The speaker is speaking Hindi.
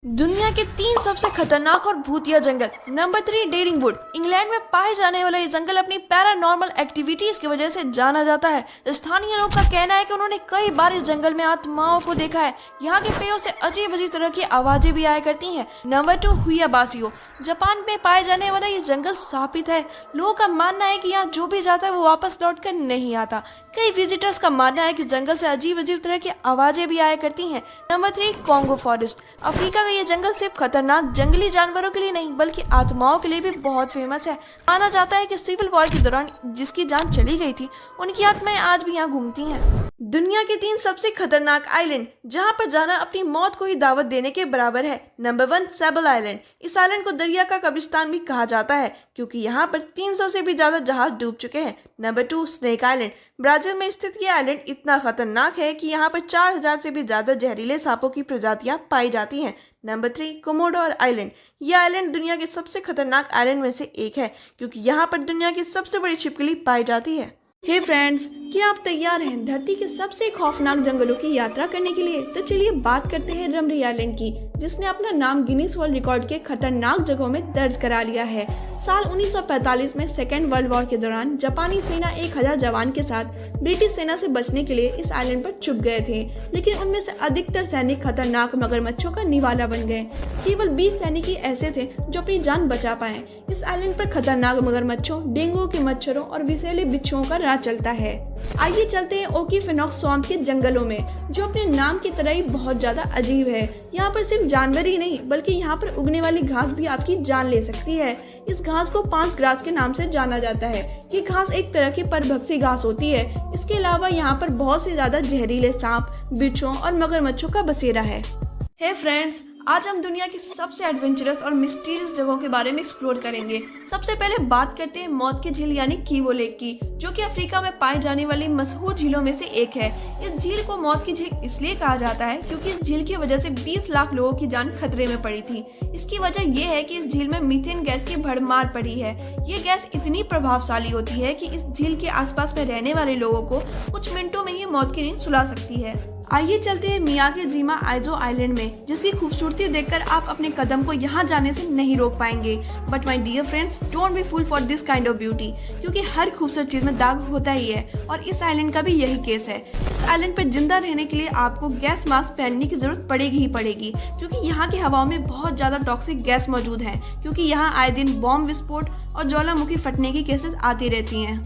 दुनिया के 3 सबसे खतरनाक और भूतिया जंगल। नंबर 3 डेरिंगवुड। इंग्लैंड में पाए जाने वाला ये जंगल अपनी पैरानॉर्मल एक्टिविटीज की वजह से जाना जाता है। स्थानीय लोग का कहना है कि उन्होंने कई बार इस जंगल में आत्माओं को देखा है। यहाँ के पेड़ों से अजीब अजीब तरह की आवाजें भी आया करती हैं। नंबर 2 हुयाबासियो। जापान में पाए जाने वाला ये जंगल शापित है। लोगों का मानना है कि यहाँ जो भी जाता है वो वापस लौट कर नहीं आता। कई विजिटर्स का मानना है कि जंगल से अजीब अजीब तरह की आवाजें भी आया करती हैं। Number 3 Congo forest. अफ्रीका ये जंगल सिर्फ खतरनाक जंगली जानवरों के लिए नहीं बल्कि आत्माओं के लिए भी बहुत फेमस है। माना जाता है कि सिविल वॉर के दौरान जिसकी जान चली गई थी उनकी आत्माएं आज भी यहाँ घूमती हैं। दुनिया के 3 सबसे खतरनाक आइलैंड जहाँ पर जाना अपनी मौत को ही दावत देने के बराबर है। Number 1 Sable Island. इस आइलैंड को दरिया का कब्रिस्तान भी कहा जाता है क्योंकि यहाँ पर 300 से भी ज्यादा जहाज डूब चुके हैं। Number 2 snake island. ब्राजील में स्थित ये आइलैंड इतना खतरनाक है कि यहाँ पर 4000 से भी ज्यादा जहरीले सांपों की प्रजातियां पाई जाती हैं। Number 3 commodore island. यह आइलैंड दुनिया के सबसे खतरनाक आइलैंड में से एक है क्योंकि यहाँ पर दुनिया की सबसे बड़ी छिपकली पाई जाती है। हे फ्रेंड्स, क्या आप तैयार हैं धरती के सबसे खौफनाक जंगलों की यात्रा करने के लिए? तो चलिए बात करते हैं रमरी आइलैंड की, जिसने अपना नाम गिनीज वर्ल्ड रिकॉर्ड के खतरनाक जगहों में दर्ज करा लिया है। साल 1945 में सेकेंड वर्ल्ड वॉर के दौरान जापानी सेना 1000 जवान के साथ ब्रिटिश सेना से बचने के लिए इस आइलैंड पर छुप गए थे, लेकिन उनमें से अधिकतर सैनिक खतरनाक मगरमच्छों का निवाला बन गए। केवल 20 सैनिक ही ऐसे थे जो अपनी जान बचा पाए। इस आइलैंड पर खतरनाक मगरमच्छों, डेंगू के मच्छरों और विषैले बिच्छुओं का राज चलता है। आइए चलते हैं ओकीफेनॉक्स स्वैम्प के जंगलों में, जो अपने नाम की तरह ही बहुत ज्यादा अजीब है। यहाँ पर सिर्फ जानवर ही नहीं बल्कि यहाँ पर उगने वाली घास भी आपकी जान ले सकती है। इस घास को पांच ग्रास के नाम से जाना जाता है। ये घास एक तरह की परभक्षी घास होती है। इसके अलावा यहाँ पर बहुत से ज्यादा जहरीले सांप, बिच्छुओं और मगरमच्छों का बसेरा है। हे फ्रेंड्स, आज हम दुनिया की सबसे एडवेंचरस और मिस्टीरियस जगहों के बारे में एक्सप्लोर करेंगे। सबसे पहले बात करते हैं मौत की झील यानी किवो लेक की, जो कि अफ्रीका में पाई जाने वाली मशहूर झीलों में से एक है। इस झील को मौत की झील इसलिए कहा जाता है क्योंकि इस झील की वजह से 20 लाख लोगों की जान खतरे में पड़ी थी। इसकी वजह यह है कि इस झील में मीथेन गैस की भरमार पड़ी है। ये गैस इतनी प्रभावशाली होती है कि इस झील के आसपास में रहने वाले लोगों को कुछ मिनटों में ही मौत की नींद सुला सकती है। आइए चलते हैं मियागी-जिमा आइजो आइलैंड में, जिसकी खूबसूरती देखकर आप अपने कदम को यहाँ जाने से नहीं रोक पाएंगे। But my dear friends, don't be fool for this kind of beauty, क्योंकि हर खूबसूरत चीज में दाग होता ही है और इस आइलैंड का भी यही केस है। इस आइलैंड पर जिंदा रहने के लिए आपको गैस मास्क पहनने की जरूरत पड़ेगी ही पड़ेगी, क्योंकि यहाँ की हवाओं में बहुत ज्यादा टॉक्सिक गैस मौजूद है, क्योंकि यहाँ आए दिन बॉम्ब विस्फोट और ज्वालामुखी फटने की केसेस आती रहती हैं।